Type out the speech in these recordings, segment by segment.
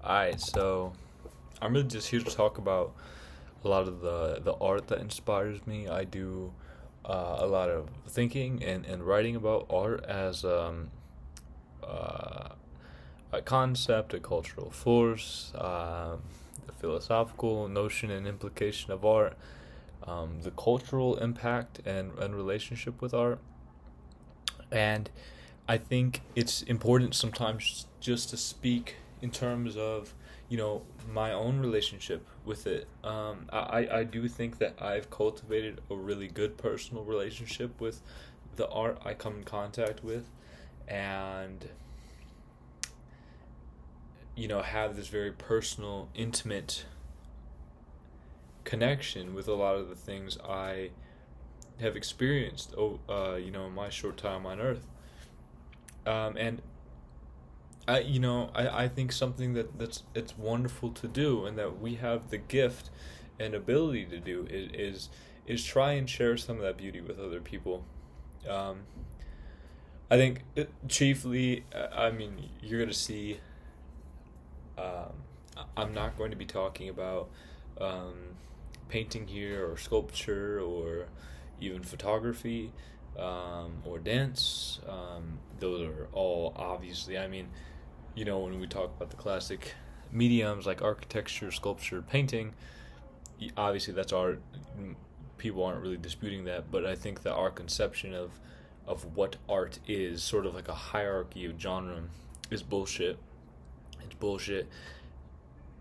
Alright, so I'm really just here to talk about a lot of the art that inspires me. I do a lot of thinking and writing about art as uh, a concept, a cultural force, the philosophical notion and implication of art, the cultural impact and relationship with art. And I think it's important sometimes just to speak in terms of, my own relationship with it. I do think that I've cultivated a really good personal relationship with the art I come in contact with, and have this very personal, intimate connection with a lot of the things I have experienced, in my short time on Earth. And I think something that's it's wonderful to do, and that we have the gift and ability to do is try and share some of that beauty with other people. Um, I think chiefly, I mean, you're gonna see. I'm not going to be talking about um, painting here, or sculpture, or even photography, or dance. Those are all obviously, I mean, when we talk about the classic mediums like architecture, sculpture, painting, obviously that's art. People aren't really disputing that, but I think that our conception of what art is, sort of like a hierarchy of genre, is bullshit. It's bullshit.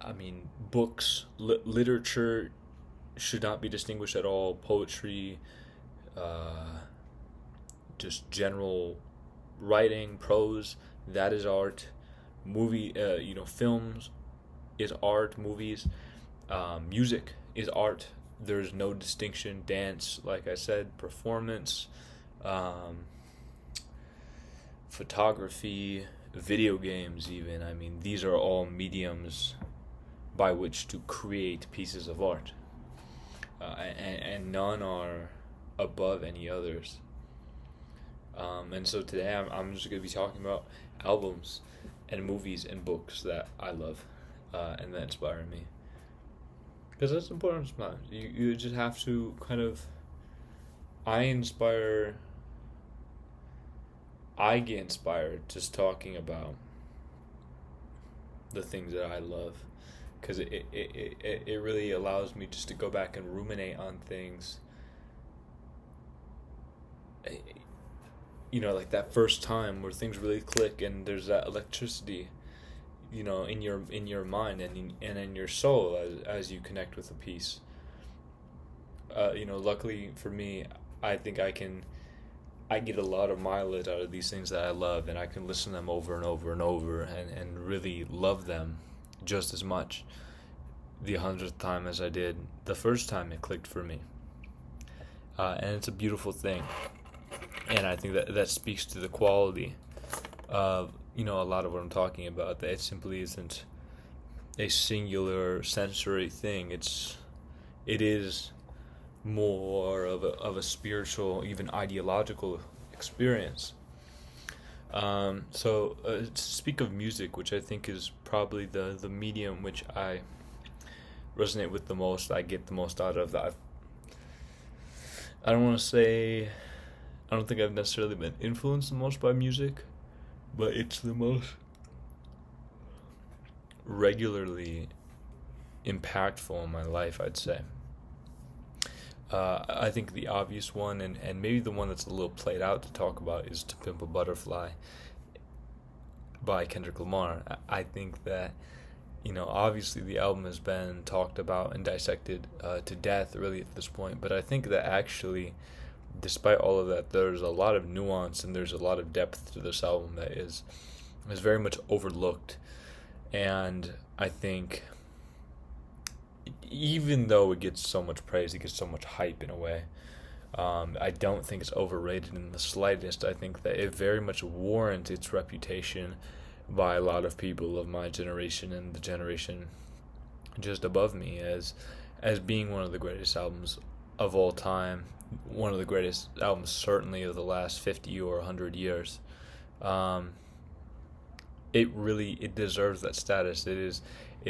I mean, books, literature should not be distinguished at all. Poetry, uh, just general writing, prose, that is art. Films is art. Movies, music is art. There's no distinction. Dance, like I said, performance, um, photography, video games, even. I mean, these are all mediums by which to create pieces of art, and none are above any others. And so today I'm just going to be talking about albums and movies and books that I love, and that inspire me. Because that's important sometimes. You just have to kind of. I inspire. I get inspired just talking about the things that I love. Because it really allows me just to go back and ruminate on things. Like that first time where things really click and there's that electricity, in your mind and in your soul as you connect with a piece. Luckily for me, I think I get a lot of mileage out of these things that I love, and I can listen to them over and over and over, and really love them just as much the 100th time as I did the first time it clicked for me. And it's a beautiful thing. And I think that speaks to the quality of, a lot of what I'm talking about, that it simply isn't a singular sensory thing. It is more of a spiritual, even ideological experience. To speak of music, which I think is probably the medium which I resonate with the most, I get the most out of that. I don't want to say, I don't think I've necessarily been influenced the most by music, but it's the most regularly impactful in my life, I'd say. I think the obvious one, and maybe the one that's a little played out to talk about, is To Pimp a Butterfly by Kendrick Lamar. I think that, obviously the album has been talked about and dissected to death, really, at this point. But I think that actually, despite all of that, there's a lot of nuance and there's a lot of depth to this album that is very much overlooked. And I think, even though it gets so much praise, it gets so much hype in a way, I don't think it's overrated in the slightest. I think that it very much warrants its reputation by a lot of people of my generation and the generation just above me as being one of the greatest albums of all time, one of the greatest albums certainly of the last 50 or 100 years. it deserves that status. It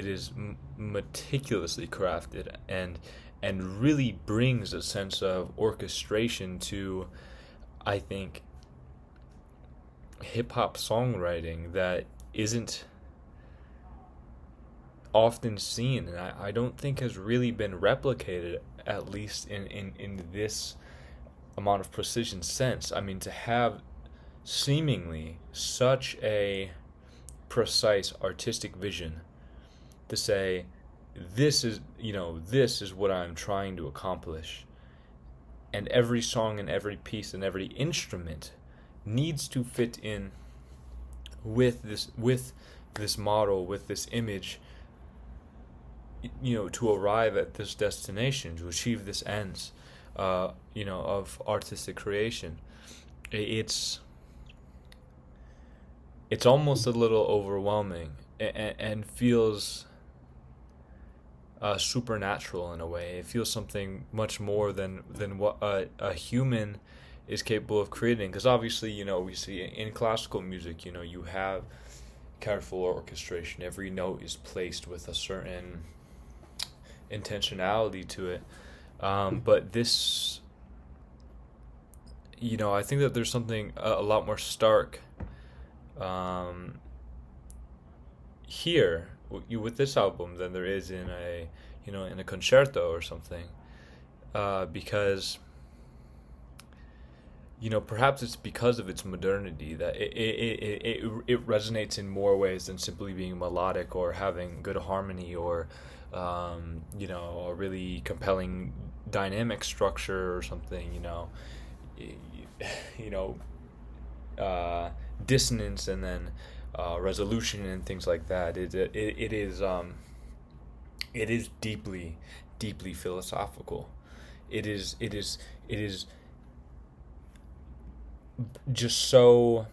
is meticulously crafted, and really brings a sense of orchestration to, I think, hip hop songwriting that isn't often seen, and I don't think has really been replicated, at least in this amount of precision sense. I mean, to have seemingly such a precise artistic vision to say, this is what I'm trying to accomplish, and every song and every piece and every instrument needs to fit in with this model, with this image, to arrive at this destination, to achieve this ends, of artistic creation. It's almost a little overwhelming, and feels supernatural in a way. It feels something much more than what a human is capable of creating. Because obviously, we see in classical music, you have careful orchestration. Every note is placed with a certain intentionality to it. But this, I think that there's something a lot more stark here with this album than there is in a concerto or something, because perhaps it's because of its modernity that it resonates in more ways than simply being melodic or having good harmony, or a really compelling dynamic structure or something, dissonance, and then resolution and things like that. It is deeply, deeply philosophical. It is just so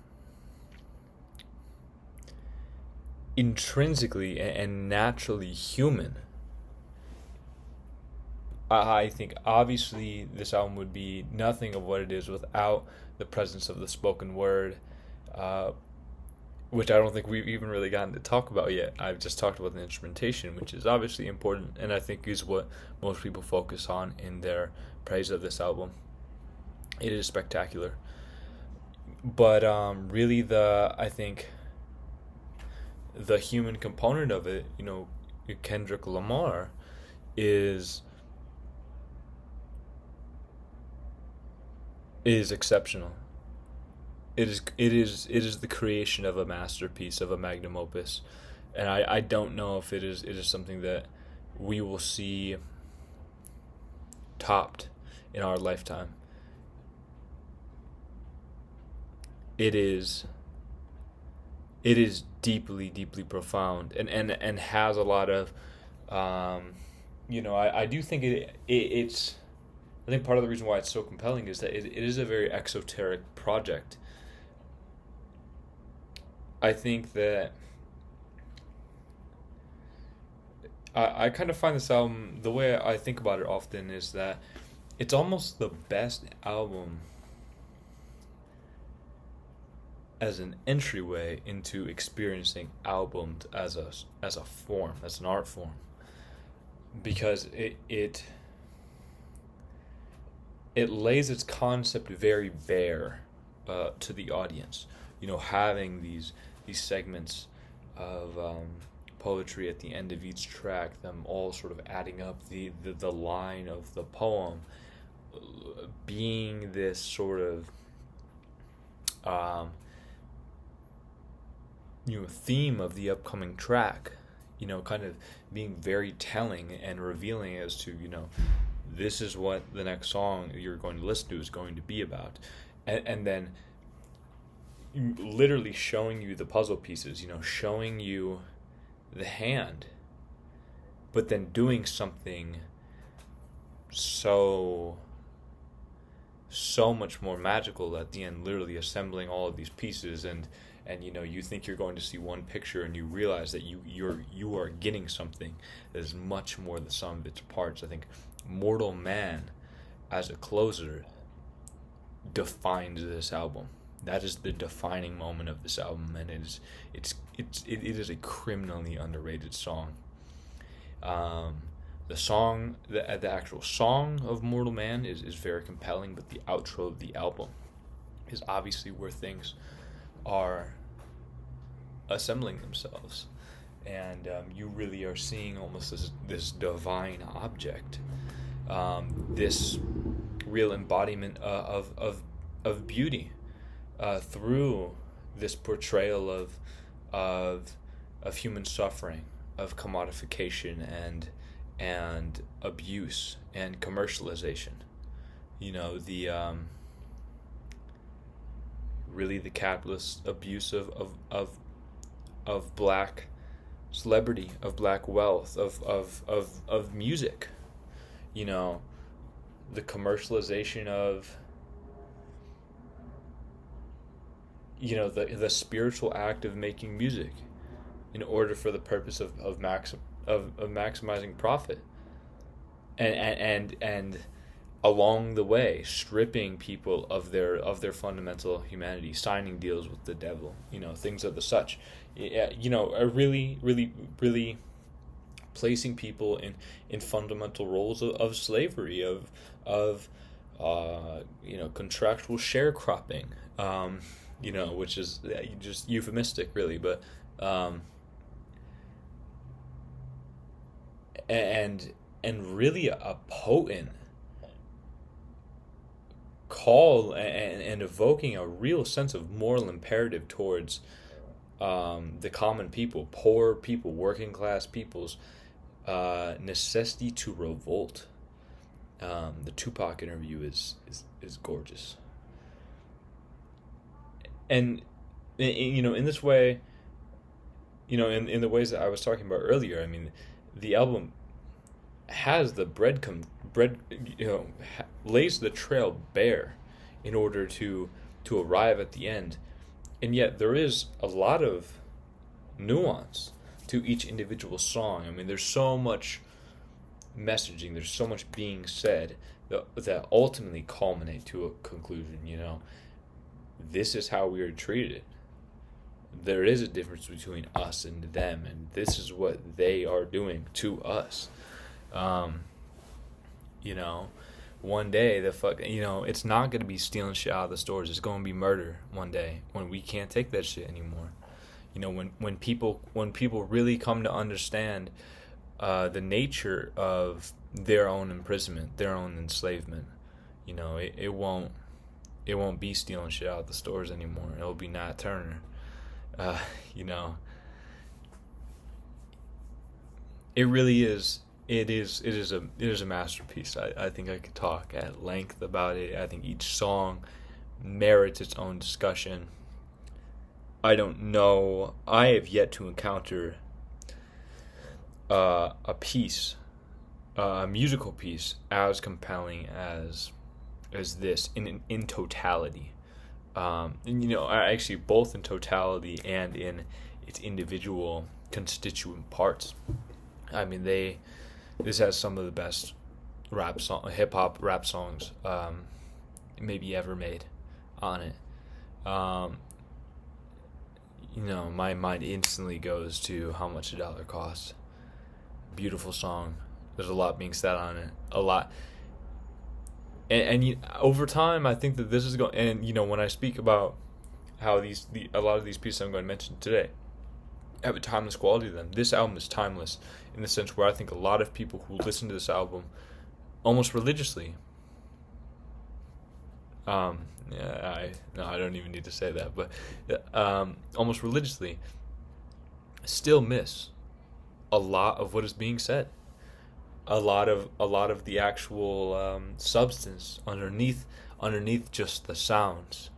intrinsically and naturally human. I think obviously this album would be nothing of what it is without the presence of the spoken word, which I don't think we've even really gotten to talk about yet. I've just talked about the instrumentation, which is obviously important, and I think is what most people focus on in their praise of this album. It is spectacular. But really, I think the human component of it, Kendrick Lamar, is exceptional. It is the creation of a masterpiece, of a magnum opus, and I don't know if it is something that we will see topped in our lifetime. It is deeply, deeply profound, and has a lot of I do think it's I think part of the reason why it's so compelling is that it is a very exoteric project. I think that I kind of find this album, the way I think about it often is that it's almost the best album as an entryway into experiencing albums as a form, as an art form, because it lays its concept very bare to the audience. Having these segments of poetry at the end of each track, them all sort of adding up, the line of the poem being this sort of theme of the upcoming track, kind of being very telling and revealing as to, this is what the next song you're going to listen to is going to be about. And then literally showing you the puzzle pieces, showing you the hand, but then doing something so much more magical at the end, literally assembling all of these pieces, and you think you're going to see one picture, and you realize that you are getting something that is much more the sum of its parts. I think Mortal Man, as a closer, defines this album. That is the defining moment of this album, and it is a criminally underrated song. The actual song of Mortal Man is very compelling, but the outro of the album is obviously where things are assembling themselves, and you really are seeing almost this divine object, this real embodiment of beauty through this portrayal of human suffering, of commodification and abuse and commercialization. The really the capitalist abuse of black celebrity, of black wealth, of music. The commercialization of the spiritual act of making music in order for the purpose of maximizing profit, and along the way stripping people of their fundamental humanity, signing deals with the devil, things of the such. Are really placing people in fundamental roles of slavery, of contractual sharecropping, which is just euphemistic, really, but and really a potent call and evoking a real sense of moral imperative towards the common people, poor people, working class people's necessity to revolt. The Tupac interview is gorgeous, and in this way, in the ways that I was talking about earlier. I mean, the album has the lays the trail bare in order to arrive at the end, and yet there is a lot of nuance to each individual song. I mean, there's so much messaging, there's so much being said that ultimately culminate to a conclusion. This is how we are treated. There is a difference between us and them, and this is what they are doing to us. One day it's not going to be stealing shit out of the stores. It's going to be murder one day when we can't take that shit anymore. When people really come to understand the nature of their own imprisonment, their own enslavement, it won't be stealing shit out of the stores anymore. It'll be Nat Turner. It really is. It is a masterpiece. I think I could talk at length about it. I think each song merits its own discussion. I don't know. I have yet to encounter a musical piece as compelling as this in totality. Actually both in totality and in its individual constituent parts. I mean, this has some of the best hip hop rap songs maybe ever made on it. My mind instantly goes to How Much a Dollar Costs. Beautiful song. There's a lot being said on it. A lot. And over time, I think that this is going. And when I speak about how a lot of these pieces I'm going to mention today have a timeless quality to them, this album is timeless in the sense where I think a lot of people who listen to this album almost religiously. I don't even need to say that, but almost religiously still miss a lot of what is being said. A lot of the actual substance underneath just the sounds.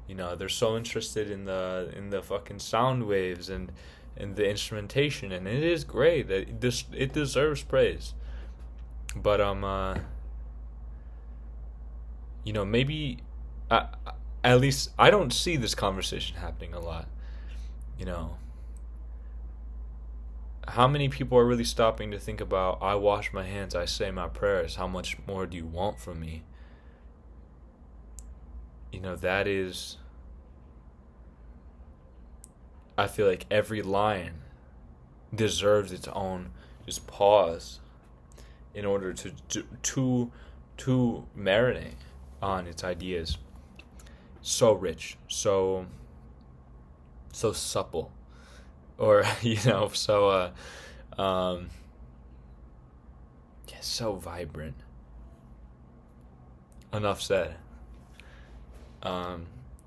They're so interested in the fucking sound waves and the instrumentation, and it is great. It deserves praise. But maybe at least I don't see this conversation happening a lot. How many people are really stopping to think about, I wash my hands, I say my prayers, how much more do you want from me? That is I feel like every line deserves its own just pause in order to marinate on its ideas. So rich, so supple, or yeah, so vibrant. Enough said.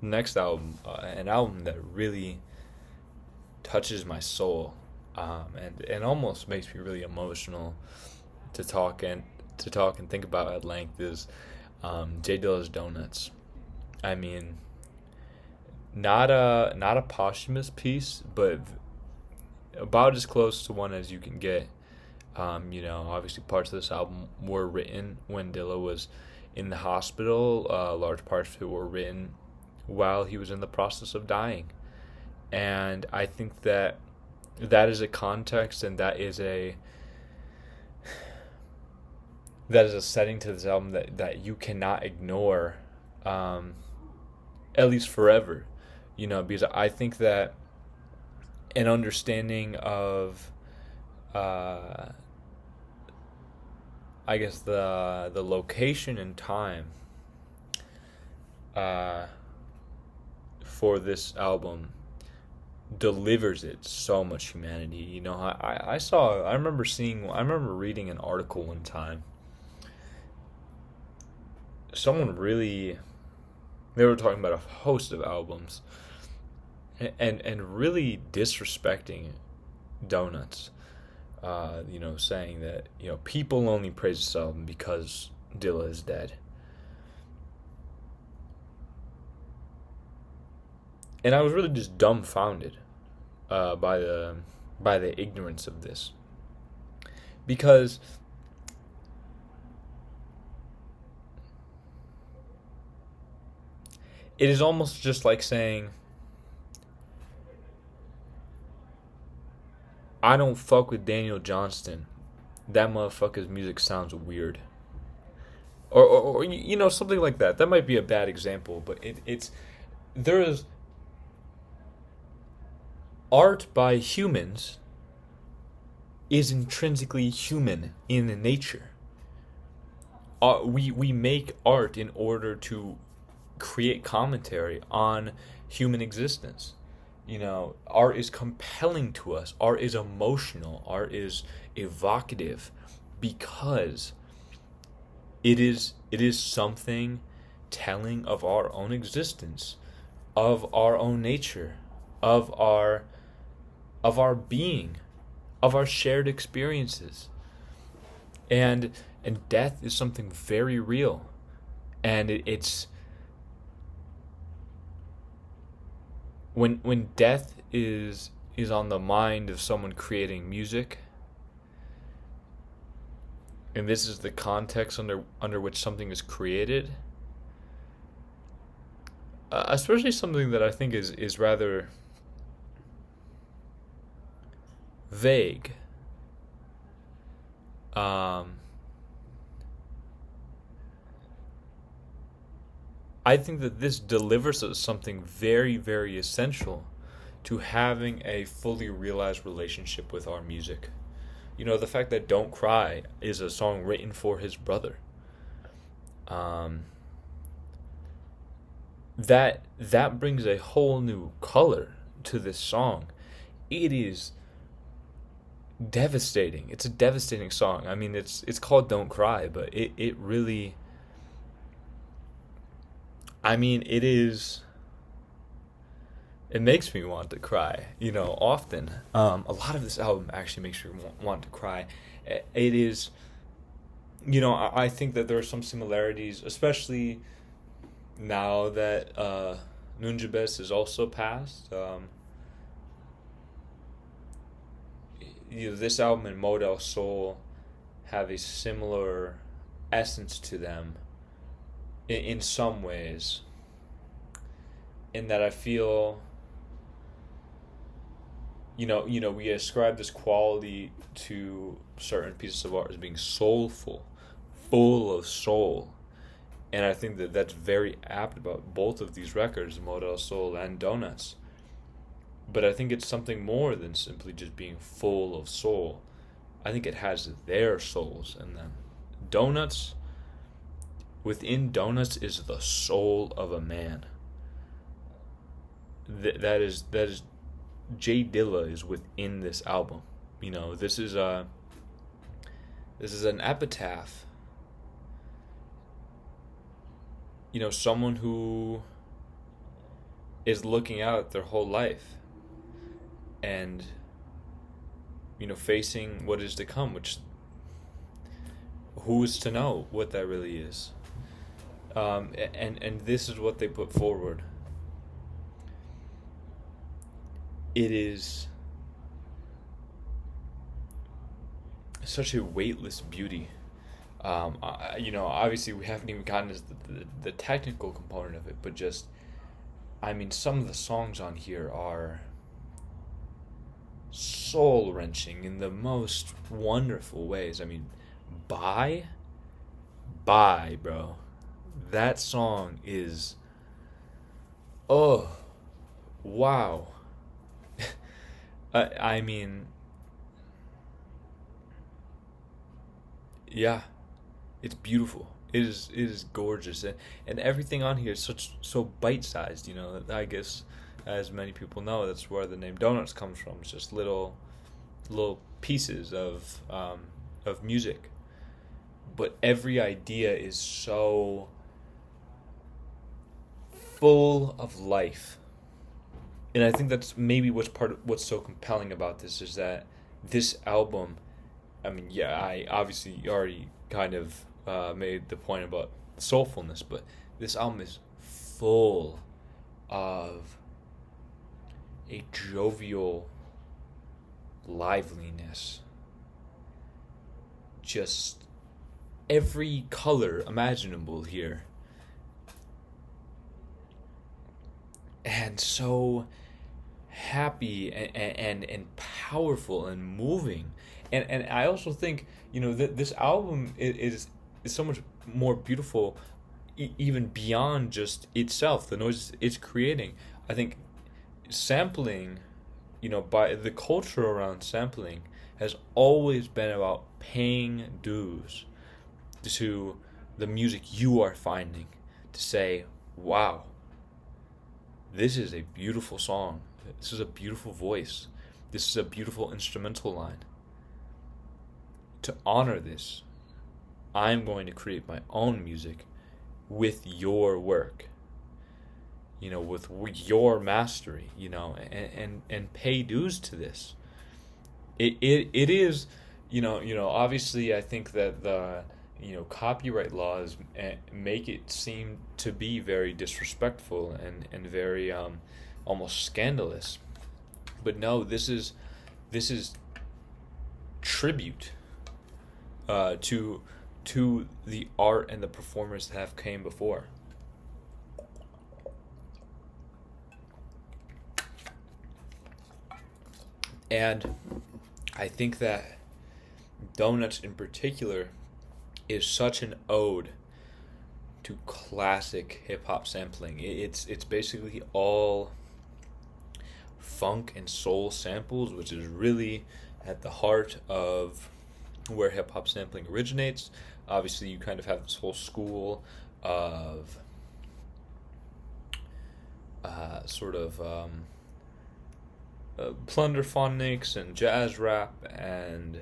Next album, an album that really touches my soul, and almost makes me really emotional to talk and think about at length is J Dilla's Donuts. I mean, not a posthumous piece, but about as close to one as you can get. Obviously parts of this album were written when Dilla was in the hospital. Large parts of it were written while he was in the process of dying, and I think that is a context, and that is a setting to this album that you cannot ignore, at least forever, because I think that an understanding of, I guess the location and time, for this album delivers it so much humanity. I remember reading an article one time. They were talking about a host of albums, and really disrespecting Donuts. Saying that people only praise this album because Dilla is dead. And I was really just dumbfounded by the ignorance of this, because it is almost just like saying, I don't fuck with Daniel Johnston. That motherfucker's music sounds weird. Or something like that. That might be a bad example, but there is art by humans is intrinsically human in nature. We make art in order to create commentary on human existence. Art is compelling to us. Art is emotional. Art is evocative because it is something telling of our own existence, of our own nature, of our being, of our shared experiences. And death is something very real. And it's when death is on the mind of someone creating music, and this is the context under which something is created, especially something that I think is rather vague. I think that this delivers us something very, very essential to having a fully realized relationship with our music. The fact that Don't Cry is a song written for his brother. That brings a whole new color to this song. It is devastating. It's a devastating song. I mean, it's called Don't Cry, but it really, I mean, it makes me want to cry, often. A lot of this album actually makes me want to cry. It is, I think that there are some similarities, especially now that Nunjabes is also passed. This album and Model Soul have a similar essence to them in some ways, in that I feel, we ascribe this quality to certain pieces of art as being soulful, full of soul, and I think that that's very apt about both of these records, Model Soul and Donuts. but I think it's something more than simply just being full of soul. I think it has their souls in them. Donuts, within Donuts is the soul of a man. That is Jay Dilla is within this album. This is an epitaph. Someone who is looking out at their whole life and facing what is to come, which who is to know what that really is. And this is what they put forward. It is such a weightless beauty. Obviously we haven't even gotten to the technical component of it, but just, some of the songs on here are soul wrenching in the most wonderful ways. Bye, bro. That song is, oh, wow. Yeah, it's beautiful. It is gorgeous, and everything on here is so bite sized. I guess, as many people know, that's where the name Donuts comes from. It's just little pieces of music, but every idea is so full of life. And I think that's maybe what's so compelling about this is that this album, I obviously already kind of made the point about soulfulness, but this album is full of a jovial liveliness. Just every color imaginable here. And so happy and powerful and moving. And I also think, this album is so much more beautiful, even beyond just itself, the noises it's creating. I think sampling, by the culture around sampling has always been about paying dues to the music you are finding, to say, wow, this is a beautiful song. This is a beautiful voice. This is a beautiful instrumental line. To honor this, I'm going to create my own music with your work, with your mastery, and pay dues to this. It is, obviously I think that the, copyright laws make it seem to be very disrespectful and very almost scandalous. But no, this is tribute to the art and the performers that have came before. And I think that Donuts in particular is such an ode to classic hip hop sampling. It's basically all funk and soul samples, which is really at the heart of where hip hop sampling originates. Obviously, you kind of have this whole school of plunderphonics and jazz rap and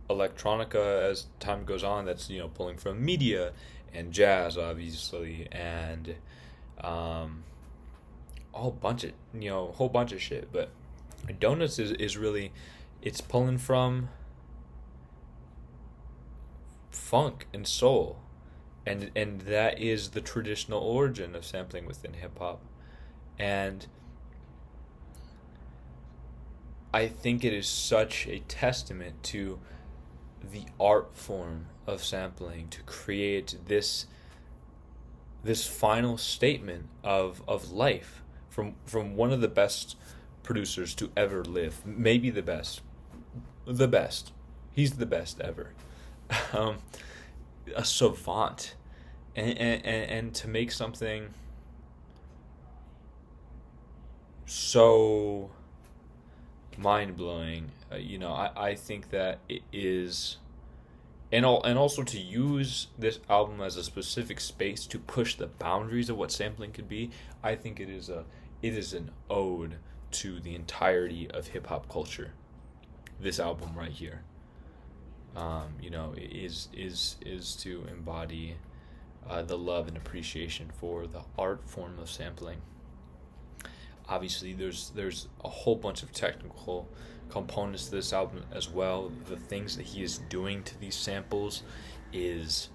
electronica as time goes on. That's pulling from media and jazz, obviously, and a whole bunch of shit. But Donuts is really, it's pulling from funk and soul, and that is the traditional origin of sampling within hip hop. And I think it is such a testament to the art form of sampling to create this final statement of life from one of the best producers to ever live, maybe the best. He's the best ever. A savant, and to make something so mind blowing. I think that it is, and also to use this album as a specific space to push the boundaries of what sampling could be. I think it is an ode to the entirety of hip hop culture. This album right here, is to embody the love and appreciation for the art form of sampling. Obviously, there's a whole bunch of technical components to this album as well. The things that he is doing to these samples is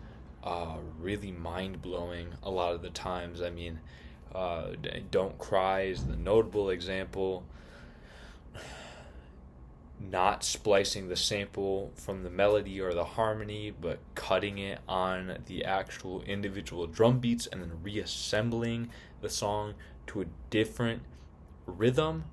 really mind blowing. A lot of the times, I mean, "Don't Cry" is the notable example. Not splicing the sample from the melody or the harmony, but cutting it on the actual individual drum beats and then reassembling the song to a different rhythm,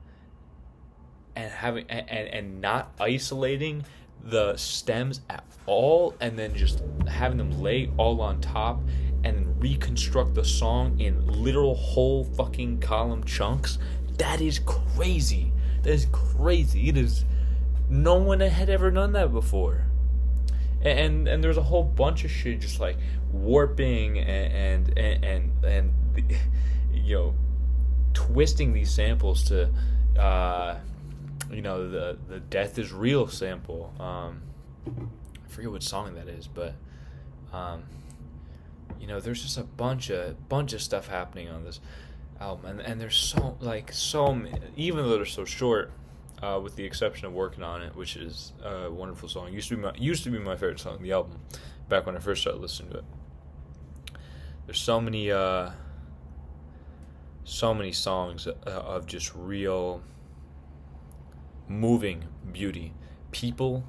and having and not isolating the stems at all, and then just having them lay all on top and then reconstruct the song in literal whole fucking column chunks. That is crazy. That is crazy. It is. No one had ever done that before, and there's a whole bunch of shit just like warping and twisting these samples to the "Death Is Real" sample. I forget what song that is, but there's just a bunch of stuff happening on this album, and there's so many, even though they're so short. With the exception of "Working on It," which is a wonderful song. Used to be my favorite song on the album, back when I first started listening to it. There's so many songs of just real moving beauty. "People,"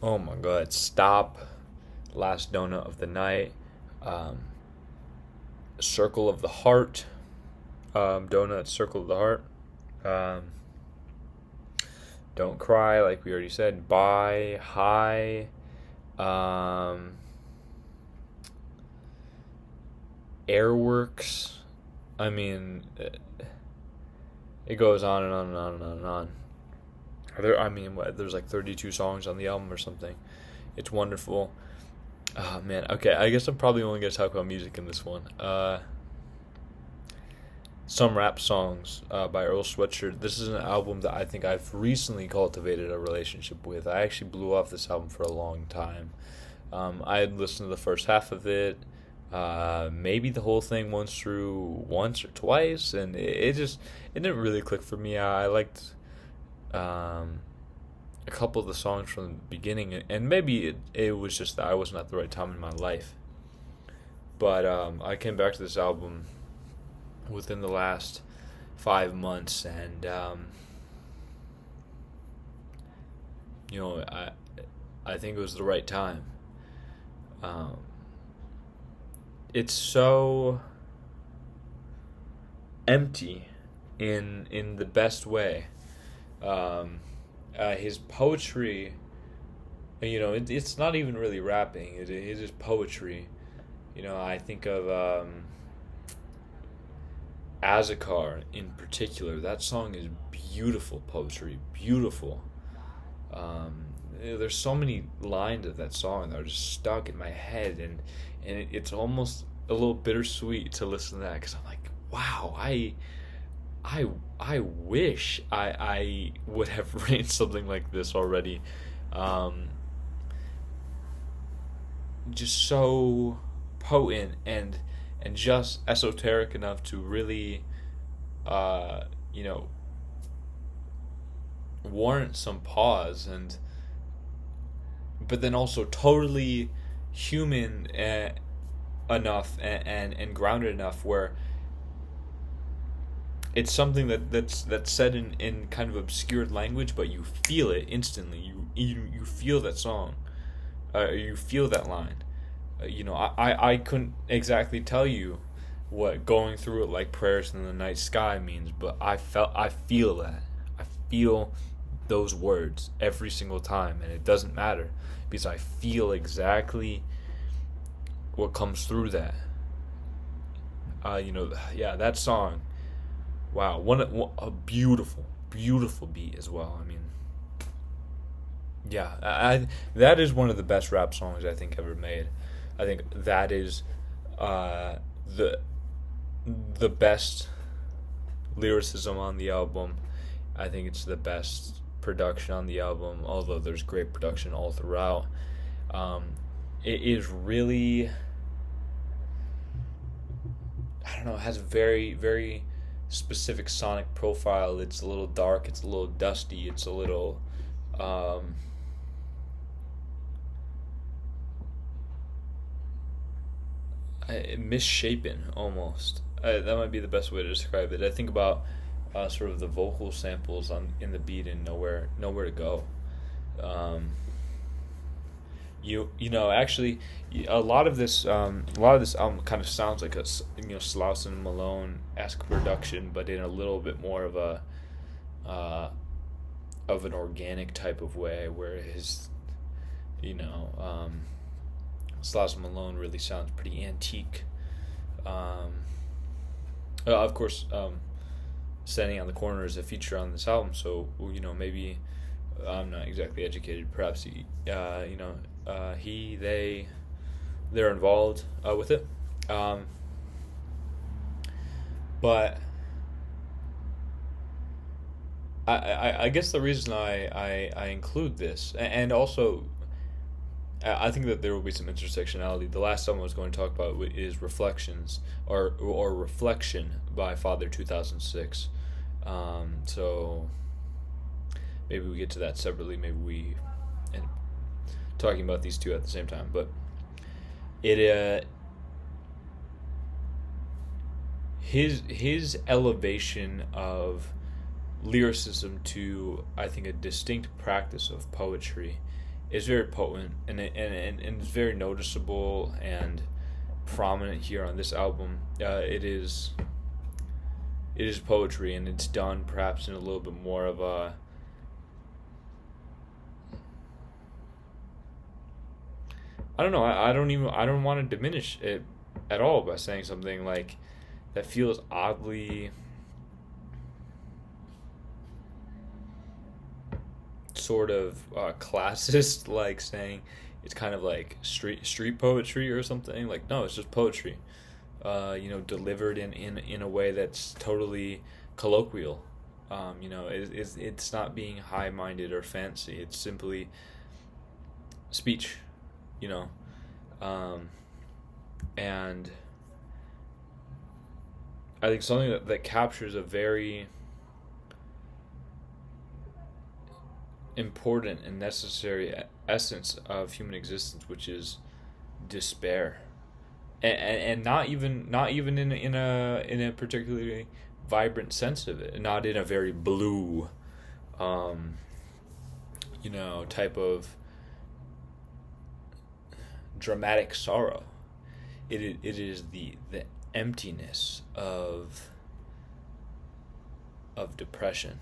oh my god, "Stop," "Last Donut of the Night," "Circle of the Heart," "Donut," "Circle of the Heart," "Don't Cry," like we already said, "Bye," "High," "Airworks." I mean, it goes on and on and on and on and on. There's like 32 songs on the album or something. It's wonderful. Oh man, okay, I guess I'm probably only going to talk about music in this one. Some Rap Songs by Earl Sweatshirt. This is an album that I think I've recently cultivated a relationship with. I actually blew off this album for a long time. I had listened to the first half of it, maybe the whole thing once or twice, and it didn't really click for me. I liked a couple of the songs from the beginning, and maybe it was just that I wasn't at the right time in my life. But I came back to this album within the last 5 months, and I think it was the right time. It's so empty in the best way. His poetry, it's not even really rapping. It is just poetry. I think of Azakar in particular. That song is beautiful poetry, beautiful. There's so many lines of that song that are just stuck in my head, and it's almost a little bittersweet to listen to that, because I'm like, wow, I wish I would have written something like this already. Just so potent and just esoteric enough to really warrant some pause, but then also totally human enough and grounded enough where it's something that's said in kind of obscured language, but you feel it instantly. You feel that song, you feel that line. I couldn't exactly tell you what "going through it like prayers in the night sky" means, but I feel that. I feel those words every single time, and it doesn't matter, because I feel exactly what comes through that. That song Wow, a beautiful, beautiful beat as well. I mean, yeah, that is one of the best rap songs I think ever made. I think that is uh, the the best lyricism on the album. I think it's the best production on the album, although there's great production all throughout. Um, it is really, I don't know, it has a very, very specific sonic profile. It's a little dark, it's a little dusty, it's a little um, misshapen almost. That might be the best way to describe it. I think about sort of the vocal samples on in the beat and nowhere to go. Um, actually, a lot of this album kind of sounds like a Slouse and Malone esque production, but in a little bit more uh, of an organic type of way, where his you know Slouse and Malone really sounds pretty antique. Um, of course, Standing on the Corner is a feature on this album, so maybe I'm not exactly educated. Perhaps they're involved with it, um, but I guess the reason I include this, and also I think that there will be some intersectionality. The last song I was going to talk about is Reflections or Reflection by Father 2006. So maybe we get to that separately. Maybe we and talking about these two at the same time. But it his elevation of lyricism to, I think, a distinct practice of poetry is very potent, and it's very noticeable and prominent here on this album. It is poetry, and it's done perhaps in a little bit more of a I don't know. I don't want to diminish it at all by saying something like that feels oddly sort of classist, like saying it's kind of like street poetry or something. Like, no, it's just poetry, delivered in a way that's totally colloquial. It's not being high minded or fancy. It's simply speech, you know, and I think something that captures a very important and necessary essence of human existence, which is despair, and not even in a particularly vibrant sense of it, not in a very blue, type of dramatic sorrow. It is the emptiness of depression.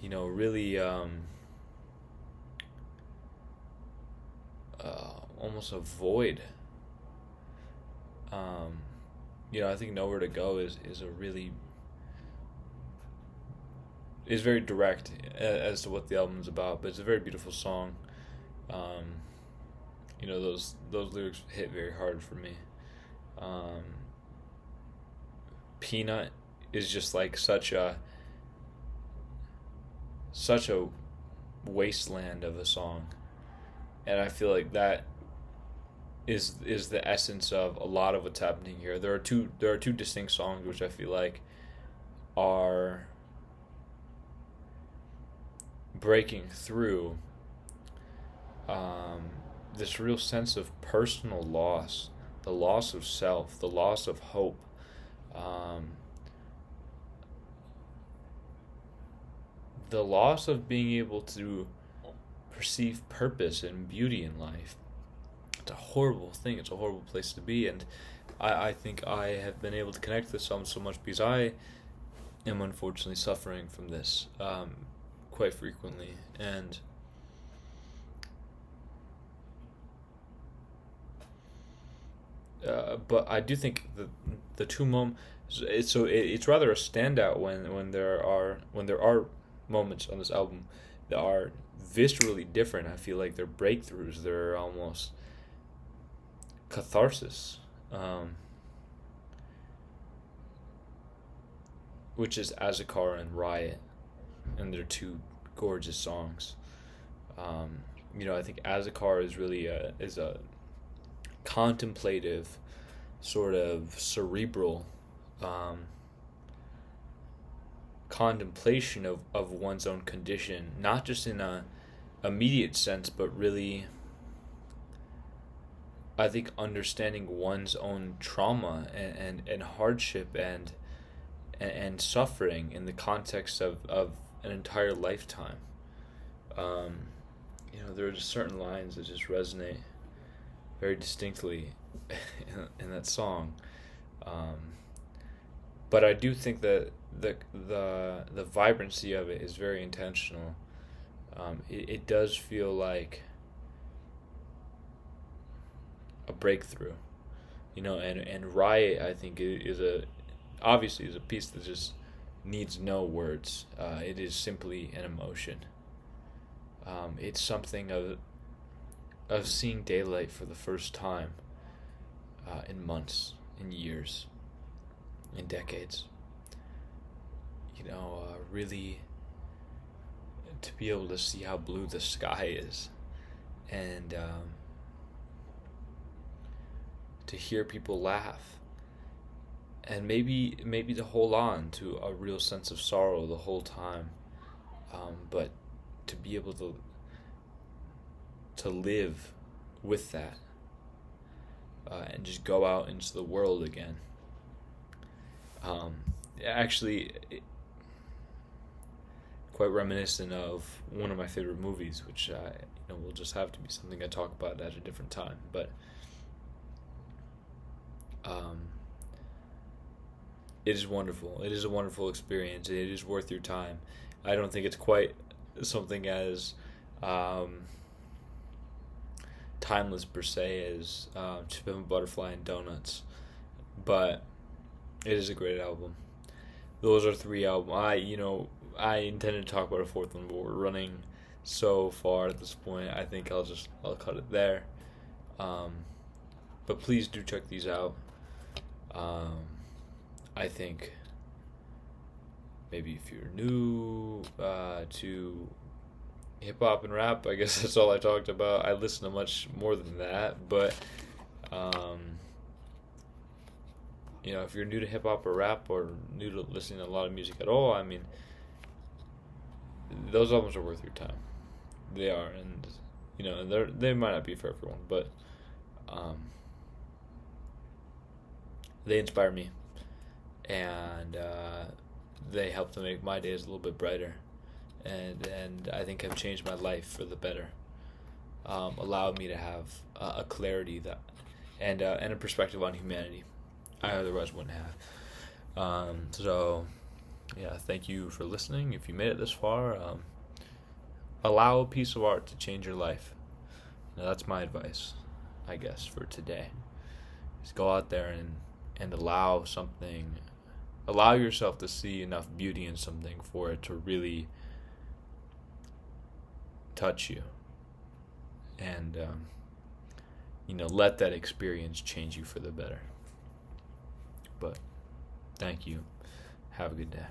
Really almost a void. I think Nowhere to Go is very direct as to what the album's about, but it's a very beautiful song. Those lyrics hit very hard for me. Peanut is just like such a wasteland of a song, and I feel like that is the essence of a lot of what's happening here. There are two distinct songs which I feel like are breaking through this real sense of personal loss, the loss of self, the loss of hope, the loss of being able to perceive purpose and beauty in life. It's a horrible thing. It's a horrible place to be, and I think I have been able to connect to this song so much because I am unfortunately suffering from this quite frequently, and but I do think the two moments. It's rather a standout when there are moments on this album that are viscerally different. I feel like they're breakthroughs. They're almost catharsis, which is Azakar and Riot, and they're two gorgeous songs. I think Azakar is really a contemplative, sort of cerebral contemplation of one's own condition, not just in a immediate sense, but really, I think, understanding one's own trauma and hardship and suffering in the context of an entire lifetime. There are just certain lines that just resonate very distinctly in that song. But I do think that the vibrancy of it is very intentional. It does feel like a breakthrough, and Riot, I think, obviously is a piece that just needs no words. It is simply an emotion. It's something of seeing daylight for the first time in months, in years, in decades. Really to be able to see how blue the sky is, and to hear people laugh, and maybe to hold on to a real sense of sorrow the whole time, but to be able to live with that, and just go out into the world again. Actually, quite reminiscent of one of my favorite movies, which will just have to be something I talk about at a different time. But it is wonderful. It is a wonderful experience. It is worth your time. I don't think it's quite something as timeless per se as To Pimp a Butterfly and Donuts, but it is a great album. Those are 3 albums. I intended to talk about a 4th one, but we're running so far at this point. I think I'll cut it there. But please do check these out. I think maybe if you're new to hip hop and rap, I guess that's all I talked about. I listen to much more than that, but if you're new to hip hop or rap, or new to listening to a lot of music at all, I mean, those albums are worth your time. They are, and they might not be for everyone, but they inspire me, and they help to make my days a little bit brighter, and I think have changed my life for the better. Allowed me to have a clarity that and a perspective on humanity I otherwise wouldn't have. So yeah, thank you for listening. If you made it this far, allow a piece of art to change your life. Now, that's my advice, I guess, for today. Just go out there and allow yourself to see enough beauty in something for it to really touch you, and let that experience change you for the better. But thank you. Have a good day.